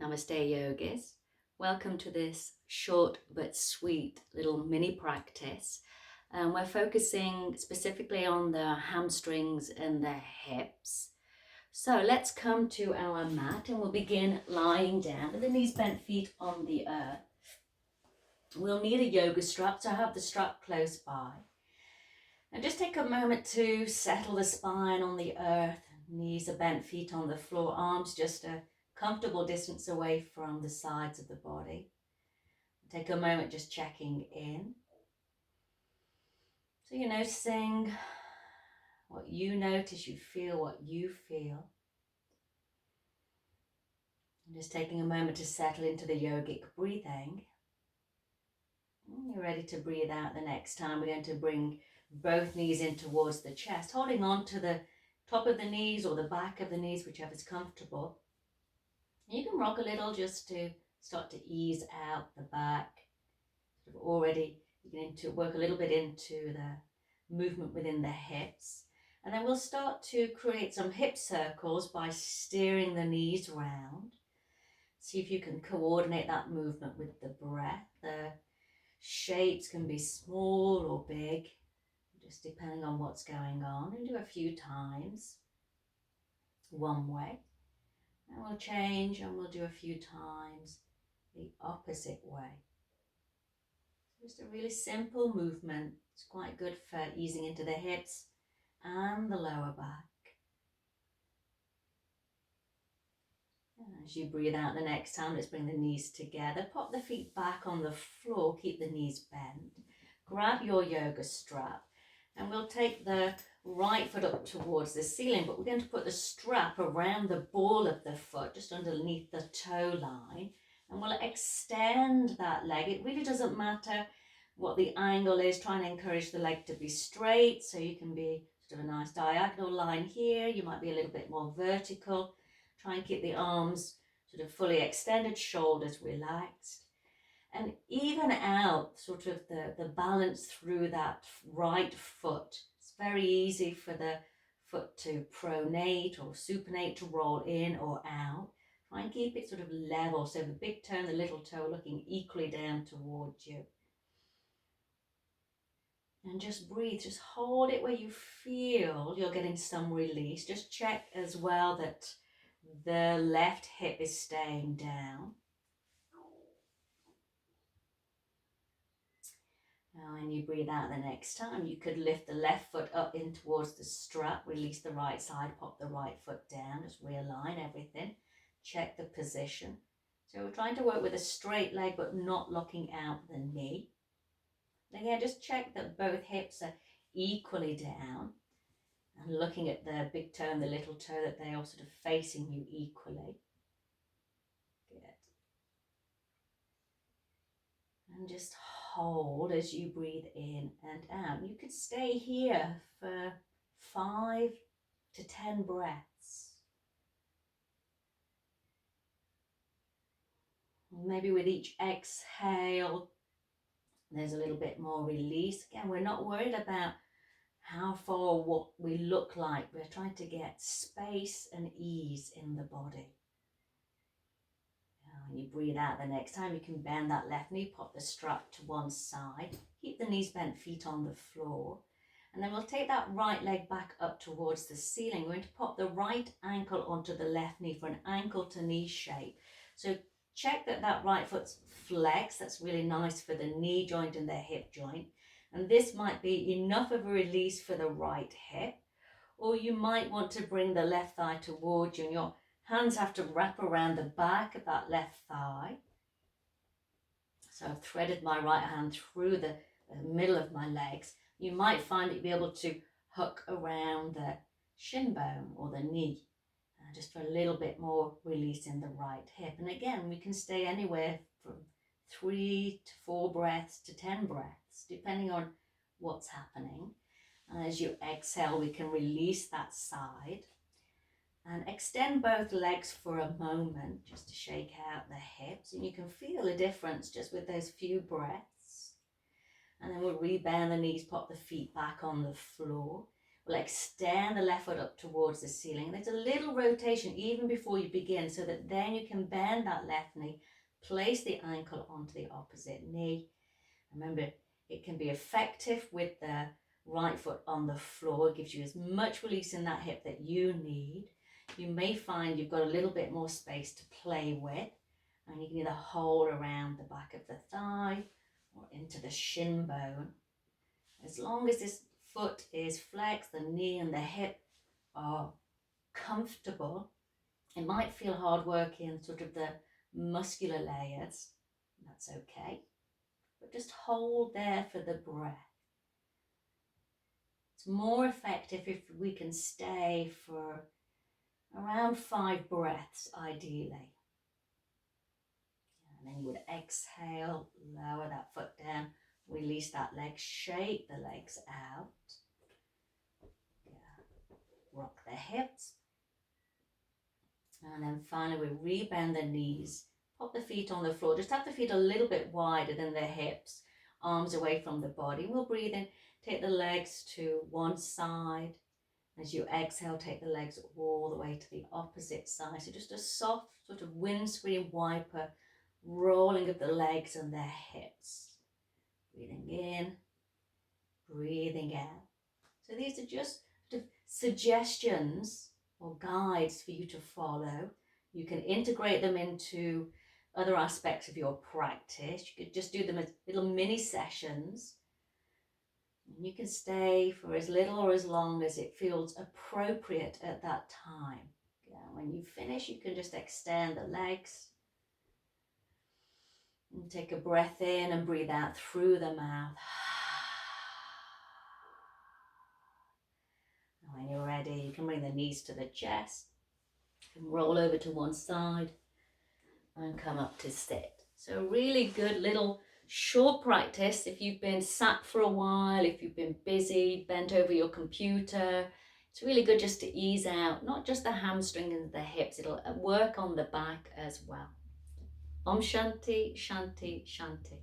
Namaste yogis. Welcome to this short but sweet little mini practice. We're focusing specifically on the hamstrings and the hips. So let's come to our mat and we'll begin lying down with the knees bent, feet on the earth. We'll need a yoga strap, so have the strap close by. And just take a moment to settle the spine on the earth. Knees are bent, feet on the floor, arms just a comfortable distance away from the sides of the body. Take a moment just checking in. So you're noticing what you notice, you feel what you feel. And just taking a moment to settle into the yogic breathing. You're ready to breathe out the next time. We're going to bring both knees in towards the chest, holding on to the top of the knees or the back of the knees, whichever's comfortable. You can rock a little just to start to ease out the back. Already beginning to work a little bit into the movement within the hips. And then we'll start to create some hip circles by steering the knees round. See if you can coordinate that movement with the breath. The shapes can be small or big, just depending on what's going on. And do a few times one way. And we'll change and we'll do a few times the opposite way. Just a really simple movement. It's quite good for easing into the hips and the lower back. And as you breathe out the next time, let's bring the knees together. Pop the feet back on the floor, keep the knees bent. Grab your yoga strap and we'll take the right foot up towards the ceiling, but we're going to put the strap around the ball of the foot, just underneath the toe line, and we'll extend that leg. It really doesn't matter what the angle is, trying to encourage the leg to be straight, so you can be sort of a nice diagonal line here. You might be a little bit more vertical. Try and keep the arms sort of fully extended, shoulders relaxed. And even out sort of the balance through that right foot. It's very easy for the foot to pronate or supinate, to roll in or out. Try and keep it sort of level, so the big toe and the little toe looking equally down towards you. And just breathe, just hold it where you feel you're getting some release. Just check as well that the left hip is staying down. Now when you breathe out the next time, you could lift the left foot up in towards the strap, release the right side, pop the right foot down, just realign everything, check the position. So we're trying to work with a straight leg but not locking out the knee. And again, just check that both hips are equally down and looking at the big toe and the little toe, that they are sort of facing you equally. Good. And just hold as you breathe in and out. You could stay here for 5 to 10 breaths. Maybe with each exhale, there's a little bit more release. Again, we're not worried about how far, what we look like. We're trying to get space and ease in the body. When you breathe out the next time, you can bend that left knee, pop the strap to one side, keep the knees bent, feet on the floor. And then we'll take that right leg back up towards the ceiling. We're going to pop the right ankle onto the left knee for an ankle to knee shape. So check that that right foot's flexed. That's really nice for the knee joint and the hip joint. And this might be enough of a release for the right hip. Or you might want to bring the left thigh towards you, and your hands have to wrap around the back of that left thigh. So I've threaded my right hand through the middle of my legs. You might find that you'll be able to hook around the shin bone or the knee, just for a little bit more release in the right hip. And again, we can stay anywhere from 3 to 4 breaths to 10 breaths, depending on what's happening. And as you exhale, we can release that side and extend both legs for a moment, just to shake out the hips. And you can feel a difference just with those few breaths. And then we'll rebend the knees, pop the feet back on the floor. We'll extend the left foot up towards the ceiling. There's a little rotation even before you begin, so that then you can bend that left knee, place the ankle onto the opposite knee. Remember, it can be effective with the right foot on the floor. It gives you as much release in that hip that you need. You may find you've got a little bit more space to play with, and you can either hold around the back of the thigh or into the shin bone. As long as this foot is flexed, the knee and the hip are comfortable. It might feel hard working sort of the muscular layers. That's okay. But just hold there for the breath. It's more effective if we can stay for around 5 breaths, ideally. And then you would exhale, lower that foot down, release that leg, shake the legs out. Rock the hips. And then finally we rebend the knees, pop the feet on the floor, just have the feet a little bit wider than the hips, arms away from the body. We'll breathe in, take the legs to one side. As you exhale, take the legs all the way to the opposite side. So just a soft sort of windscreen wiper, rolling of the legs and the hips. Breathing in, breathing out. So these are just sort of suggestions or guides for you to follow. You can integrate them into other aspects of your practice. You could just do them as little mini sessions. And you can stay for as little or as long as it feels appropriate at that time. Yeah, when you finish, you can just extend the legs. And take a breath in and breathe out through the mouth. When you're ready, you can bring the knees to the chest. You can roll over to one side and come up to sit. So really good little short practice if you've been sat for a while, if you've been busy, bent over your computer. It's really good just to ease out, not just the hamstring and the hips, it'll work on the back as well. Om Shanti, Shanti, Shanti.